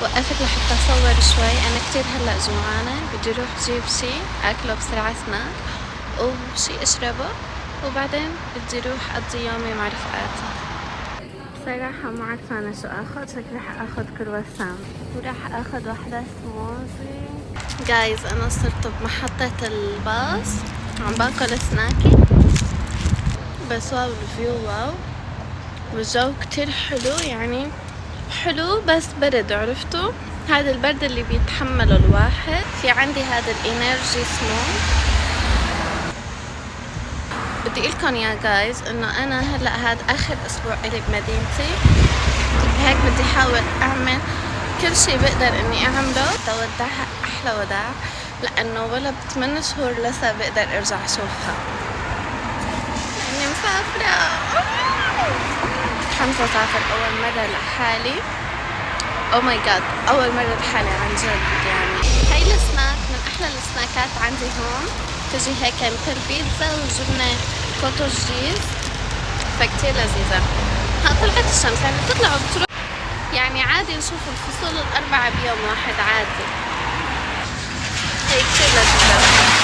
وقفت لحتى اصور شوي. انا كتير هلا جوعانة، بدي اروح جيب شي اكله بسرعة سناك وشي اشربه، وبعدين بدي اروح اقضي يومي مع رفقاتي. بصراحة ما عارفة انا شو اخذ، شكلي رح اخذ كرواسون وراح اخذ واحدة سموزي. جايز انا صرت بمحطة الباص عم باكل سناكي، بس واو الفيو واو، والجو كتير حلو، يعني حلو بس برد، عرفتوا هذا البرد اللي بيتحمله الواحد. في عندي هذا الانرجي سموك. بدي اقولكن يا جايز انه انا هلا هذا اخر اسبوع الي بمدينتي، هيك بدي احاول اعمل كل شي بقدر اني اعمله تودعها احلى وداع، لانه ولا ب8 شهور لسه بقدر ارجع اشوفها، لاني مسافرة. متحمسة اسافر اول مرة لحالي. او ماي جاد، اول مرة لحالي عن جد. يعني هاي السناك من احلى السناكات عندي هون، تجي هيك مثل بيتزا وجبنة كوتوج جيز، فكتير لذيذة. ها طلعت الشمس، يعني بتطلع وبتروح، يعني عادي نشوف الفصول الاربعة بيوم واحد عادي. هي كتير لذيذة،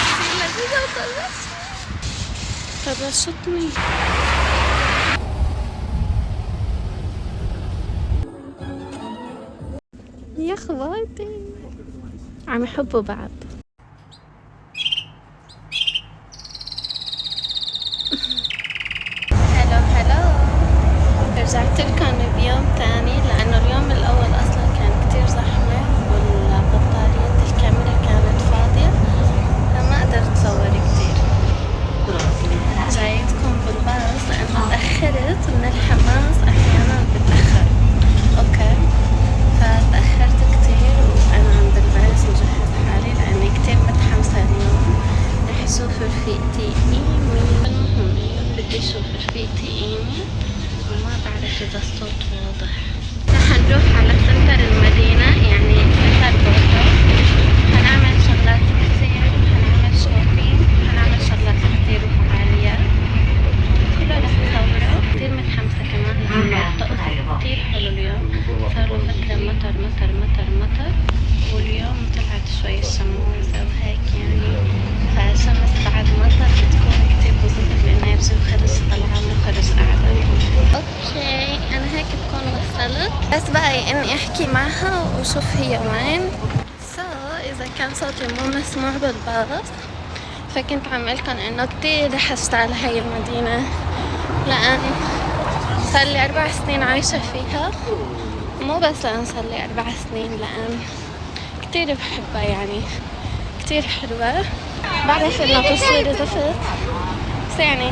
كتير لذيذة. طرشتني. يا خواتي عم يحبوا بعض. هلو هلو، رجعت لكم بيوم تاني، لانه اليوم الاول اصلا كان كتير زحمة والبطارية الكاميرا كانت فاضية، فما قدرت صور كتير. جايتكم بالباص لانه تأخرت من الحماس، احيانا بتأخر اوكي، فتأخرت كتير وانا عم بلبس وجهز حالي لاني كتير متحمسة اليوم. رح اشوف رفيقتي ايمي. المهم بدي اشوف رفيقتي ايمي، وما بعرف اذا الصوت واضح. رح نروح على سنتر المدينة، يعني سنتر بورتو، هنعمل شغلات كتير، هنعمل شوبينج، هنعمل شغلات كتير وفعاليات، كله رح نصوره. كتير متحمسة كمان لأنه الطقس كتير حلو اليوم، صار له فترة مطر مطر مطر مطر، واليوم طلعت شوي الشموسة وهيك يعني، فالشمس بعد مطر بتكون كتير بوزيتيف انرجي، وخرج طلعان وخرج قاعدة. اوكي انا هيك بكون وصلت، بس بقى اني احكي معها وشوف هي وين. اذا كان صوتي مو مسموع بالباص، فكنت عملكن انه كتير رح اشتغل هاي المدينة، لان صار لي 4 سنين عايشة فيها، مو بس لان صار لي 4 سنين، لان كتير بحبها، يعني كتير حلوة. بعرف انه تصويري زفت، بس يعني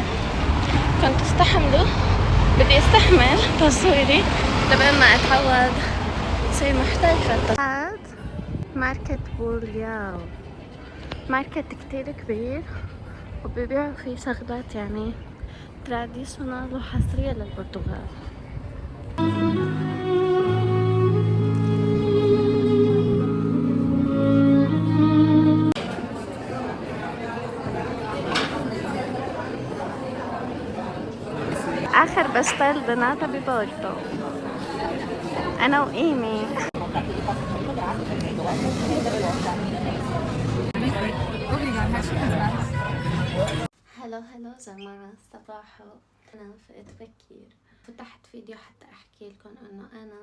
كنت استحمله، بدي استحمل تصويري لبين ما اتعود صير محترفة. هاد ماركت بولياو، ماركت كتير كبير وبيبيعوا فيه شغلات يعني تراديشنال وحصرية للبرتغال. اخر بشتغل دوناتا ببورتو انا وايمي. هلو هلو جماعة، صباحو. انا فقت بكير، فتحت فيديو حتى احكي لكم انه انا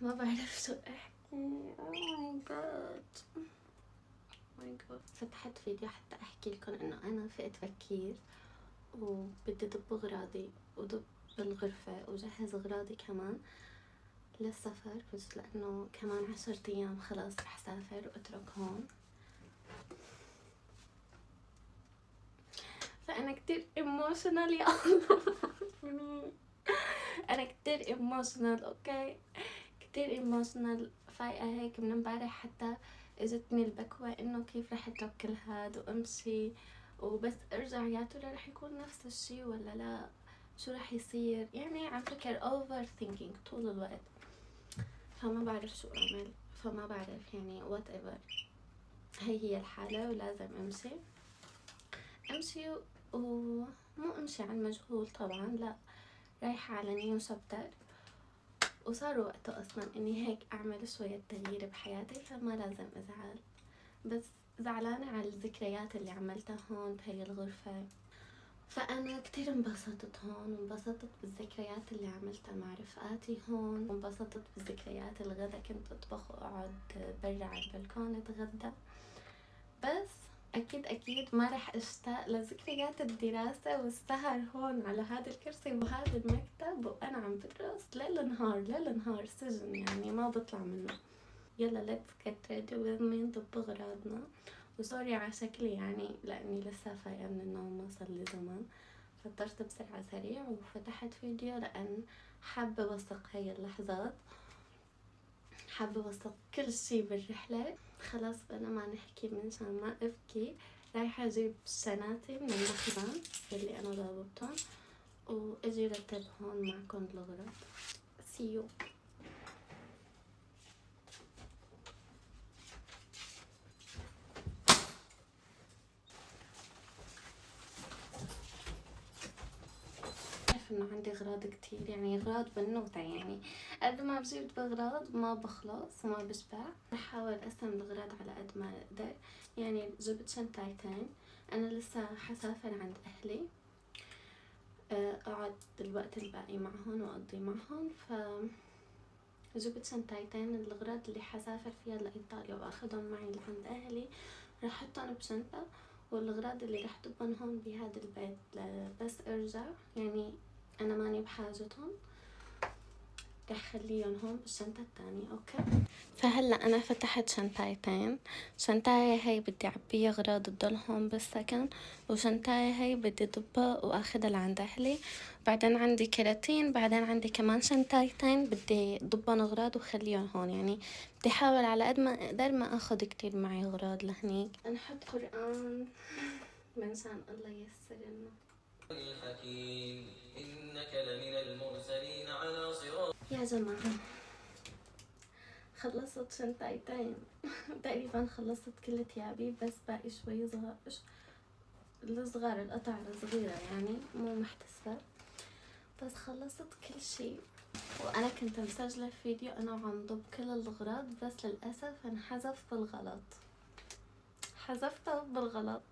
ما بعرف شو احكي. ماي جاد فتحت فيديو حتى احكي لكم انه انا فقت بكير، وبدي دب اغراضي ودب بالغرفة وجهز اغراضي كمان للسفر، بس لانه كمان 10 ايام خلاص رح سافر واترك هون. فانا كتير ايموشنال يا الله. انا كتير ايموشنال، اوكي كتير ايموشنال. فايقة هيك من امبارح حتى اجتني البكوة انه كيف رح اترك كل هاد وامشي وبس ارجع، يا ترى رح يكون نفس الشي ولا لا، شو رح يصير، يعني عم فكر اوفر ثينكينج طول الوقت، فما بعرف شو اعمل، فما بعرف يعني وات ايفر. هي الحالة ولازم امشي ومو امشي على المجهول طبعا، لا رايحة على نيو شابتر، وصار وقته أصلا إني هيك أعمل شوية تغيير بحياتي، فما لازم أزعل، بس زعلانة على الذكريات اللي عملتها هون بهي الغرفة. فأنا كتير انبسطت هون، وانبسطت بالذكريات اللي عملتها مع رفقاتي هون، وانبسطت بالذكريات الغدا، كنت أطبخ وأقعد برا على البلكون أتغدى. بس أكيد ما رح أشتاق لذكريات الدراسة والسهر هون على هذا الكرسي وهذا المكتب وأنا عم بدرس ليل نهار سجن يعني ما بطلع منه. يلا let's get ready with me نطب أغراضنا. وسوري على شكلي يعني لأني لسه فايقة من النوم، ما صار لي زمان، فطرت بسرعة سريع وفتحت فيديو لأن حابة أوثق هاي اللحظات، حابة أوثق كل شي بالرحلة. خلاص أنا ما نحكي منشان ما أبكي، رايحة أجيب شناتي من المخزن اللي أنا ضابطتهم وأجي رتب هون معكم الأغراض. see you. انه عندي اغراض كتير، يعني اغراض بنوتة، يعني قد ما بجيب اغراض ما بخلص وما بشبع. بحاول اقسم الاغراض على قد ما اقدر. يعني جبت شنطايتين، انا لسه حسافر عند اهلي اقعد الوقت الباقي معهم واقضي معهم، ف جبت شنطايتين الاغراض اللي حسافر فيها لايطاليا واخدهم معي لعند اهلي، رح احطهم بشنطة، والاغراض اللي رح احطهم هون بهذا البيت بس ارجع، يعني انا ماني بحاجتهم، رح خليهم هون بالشنطة الثانية. اوكي، فهلا انا فتحت شنطايتين، شنطاية هي بدي اعبيها اغراض تضل هون بالسكن، وشنطاية هي بدي ضبها واخدها لعند اهلي. بعدين عندي كراتين، بعدين عندي كمان شنطايتين بدي ضبهم اغراض وخليهم هون. يعني بدي احاول على قد ما اقدر ما اخد كتير معي اغراض لهنيك. نحط قرآن منشان الله ييسر لنا. الحكيم إنك لمن المرسلين على صراط. يا جماعة خلصت شنطايتين تقريبا خلصت كل ثيابي، بس باقي شوي الصغار القطع الصغيرة يعني مو محتسبة، بس خلصت كل شي. وانا كنت مسجلة فيديو انا وعم ضب كل الاغراض، بس للأسف انحذف بالغلط، حذفته بالغلط،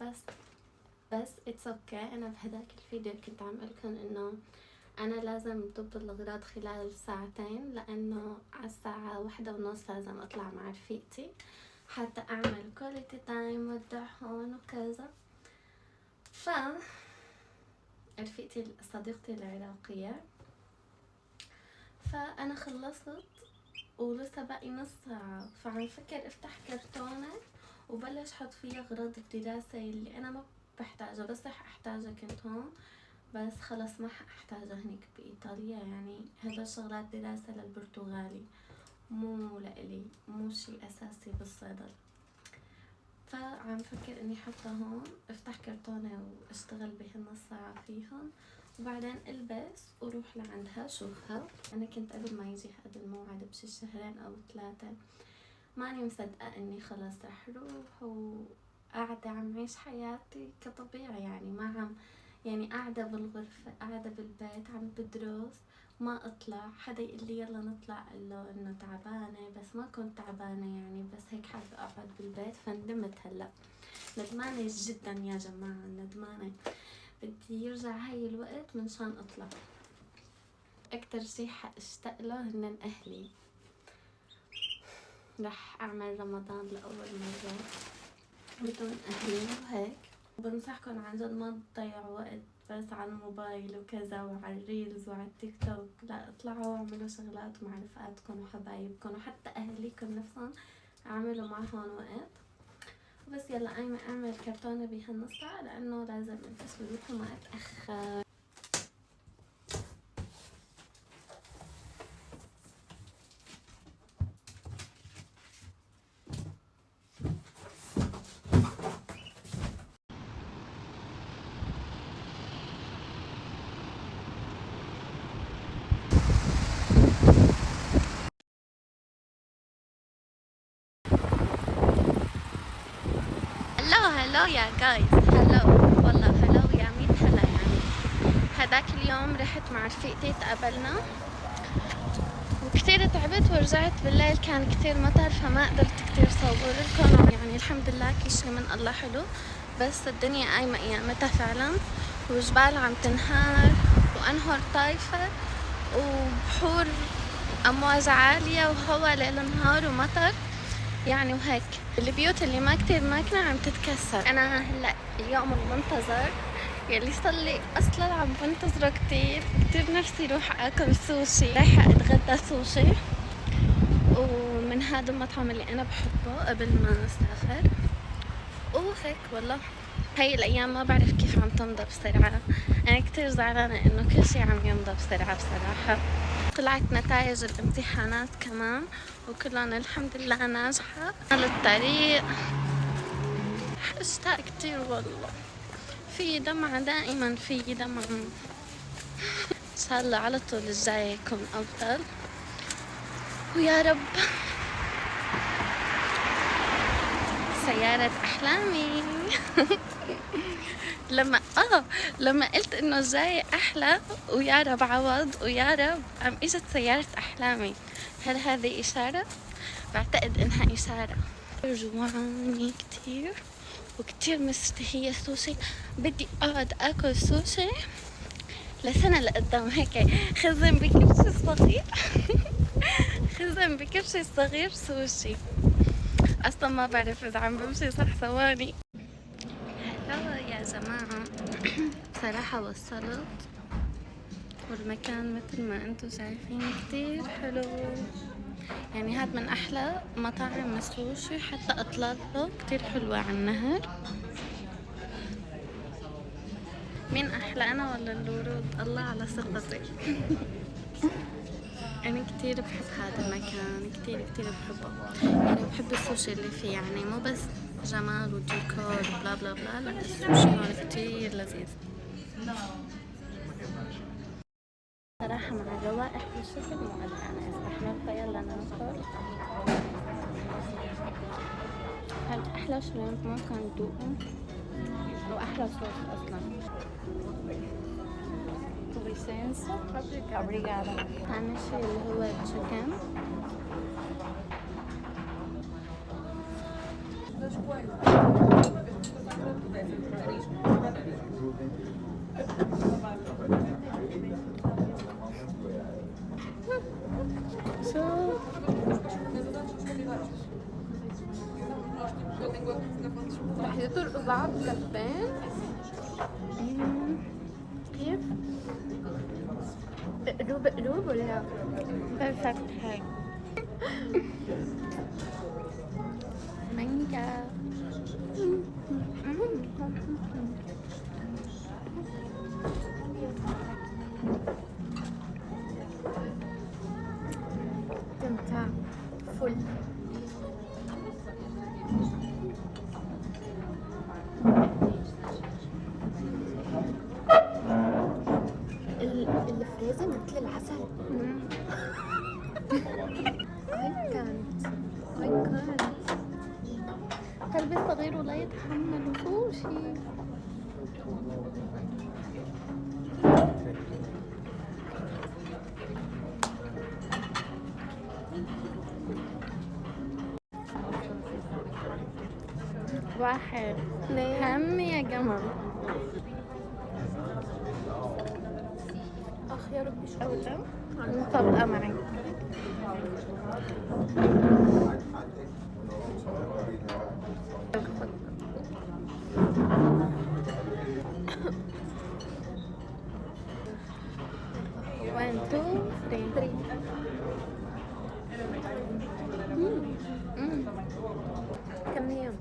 بس it's okay. انا بهداك الفيديو كنت عم قلكن انه انا لازم ضب الاغراض خلال ساعتين، لانه على الساعة 1:30 لازم اطلع مع رفيقتي حتى اعمل كواليتي تايم ودعهم وكذا. ف رفيقتي صديقتي العراقية، فانا خلصت ولسه باقي نص ساعة، فعم فكر افتح كرتونة وبلش حط فيها اغراض الدراسة اللي انا ما بحتاجها، بس رح احتاجها كنت هون، بس خلص ما احتاجها هنيك بايطاليا. يعني هذا شغلات دراسة للبرتغالي، مو لإلي، مو شي اساسي بالصيدلة. فعم فكر اني احطها هون، افتح كرتونة واشتغل بهالنص ساعة فيهم، وبعدين البس وروح لعندها شوفها. انا كنت قبل ما يجي هذا الموعد بشي 2 أو 3 ماني مصدقة اني خلص رح روح وقاعدة عم عيش حياتي كطبيعي، يعني ما عم يعني قاعدة بالغرفة، قاعدة بالبيت عم بدرس، ما اطلع حدا يقول لي يلا نطلع له انه تعبانة، بس ما كنت تعبانة يعني، بس هيك حابة اقعد بالبيت. فندمت هلا، ندمانة جدا يا جماعة، ندمانة، بدي يرجع هاي الوقت منشان اطلع. اكتر شي حاشتاق له هن اهلي. رح اعمل رمضان لاول مرة بدون اهلي وهيك. بنصحكم عن جد ما تضيعوا وقت بس على الموبايل وكذا وعلى الريلز وعلى التيك توك، لا اطلعوا واعملوا شغلات مع رفقاتكم وحبايبكم وحتى اهليكم نفسهم، اعملوا معهم وقت. بس يلا قايمة اعمل كرتونة بهالنص ساعة لانه لازم انفس بروح وما اتأخر. هلو يا جايز، هلو والله، هلو يا ميت هلا. يعني هداك اليوم رحت مع رفيقتي تقابلنا وكتير تعبت ورجعت بالليل كان كتير مطر فما قدرت كتير صور لكم. يعني الحمد لله كل شي من الله حلو، بس الدنيا قايمة قيامتها فعلا، وجبال عم تنهار وأنهر طايفة وبحور أمواج عالية وهوا ليل نهار ومطر يعني. وهيك البيوت اللي ما كتير ماكنة عم تتكسر. أنا هلأ اليوم المنتظر يلي صلي اصلا عم بنتظره كتير نفسي روح اكل سوشي. رايحة اتغدى سوشي ومن هذا المطعم اللي انا بحبه قبل ما اسافر. وهيك والله هاي الايام ما بعرف كيف عم تمضى بسرعة. انا كتير زعلانة انه كل شي عم يمضى بسرعة بصراحة. طلعت نتائج الامتحانات كمان وكلهم الحمد لله ناجحة على الطريق. اشتاق كتير والله، في دمعة دائما، في دمعة. ان شاء الله على طول الجاي يكون افضل ويا رب. سيارة احلامي. لما قلت انه الجاي احلى ويا رب عوض ويا رب عم اجت سيارة احلامي، هل هذه اشارة؟ بعتقد انها اشارة. جوعاني كتير وكتير مستحية سوشي، بدي اقعد اكل سوشي لسنة لقدام هيك. خزن بكبشي صغير. خزن بكبشي صغير سوشي. اصلا ما بعرف اذا عم بمشي صح. ثواني. هلا يا جماعة. بصراحة وصلت والمكان مثل ما انتم شايفين كتير حلو. يعني هاد من احلى مطاعم السوشي، حتى اطلاله كتير حلوة على النهر. مين احلى انا ولا الورود؟ الله على ثقتي. أنا كتير بحب هذا المكان، كتير بحبه. يعني بحب السوشي اللي فيه، يعني مو بس جمال وديكور وبلا بلا بلا، لا السوشي هون كتير لذيذ صراحة. مع روائح الشكل ما قادرة أنا أستحمل، فيلا ناكل. هاد أحلى شريمب ممكن ندوقه وأحلى صوص أصلا. ثاني شي اللي هو التشيكن. شوف رح يطرقوا بعض كفين. كيف؟ بقلوب ولا بيرفكت هاي. مانجا. استمتاع فل. الفريزة مثل العسل. I can't. قلبي صغير ولا يتحمل سوشي. واحد هم يا جماعة. اخ يا ربي شو أولا مطبقة معي. One, two, three. كم هي؟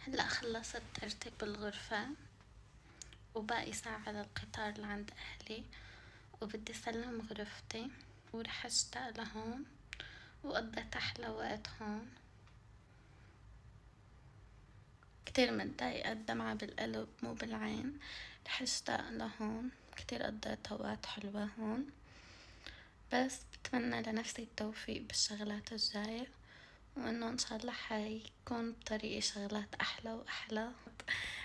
هلا خلصت ترتيب الغرفة وباقي ساعة على القطار لعند أهلي، وبدي سلم غرفتي ورح اشتاق لهون وقضيت أحلى وقت هون. كتير متضايقة، الدمعة بالقلب مو بالعين. رح اشتاق لهون كتير قضيت أوقات حلوة هون، بس بتمنى لنفسي التوفيق بالشغلات الجاية، وإنه إن شاء الله حيكون بطريقي شغلات أحلى وأحلى.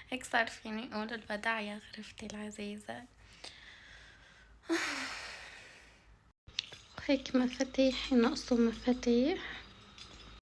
هيك صار فيني أقول الوداع يا غرفتي العزيزة. هيك مفاتيح، ناقصوا مفاتيح